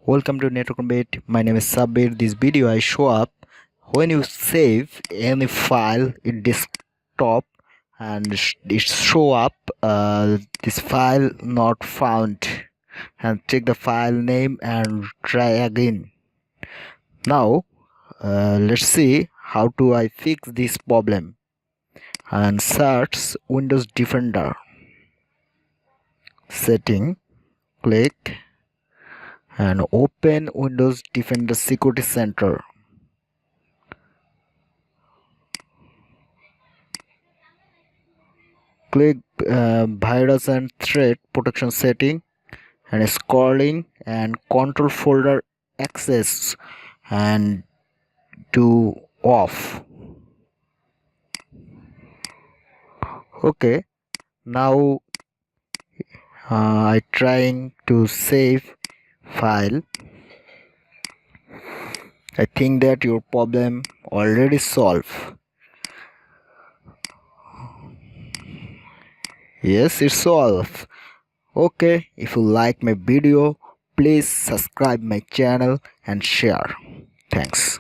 Welcome to Network Bit. My name is Sabir. This video I show up when you save any file in desktop and it show up this file not found, and check the file name and try again. Now let's see how do I fix this problem. And search Windows Defender, setting, click and open Windows Defender Security Center. Click virus and threat protection setting and scrolling and control folder access and do off. Okay, now I trying to save file. I think that your problem already solved. Yes, it's solved. Okay, if you like my video, please subscribe my channel and share. Thanks.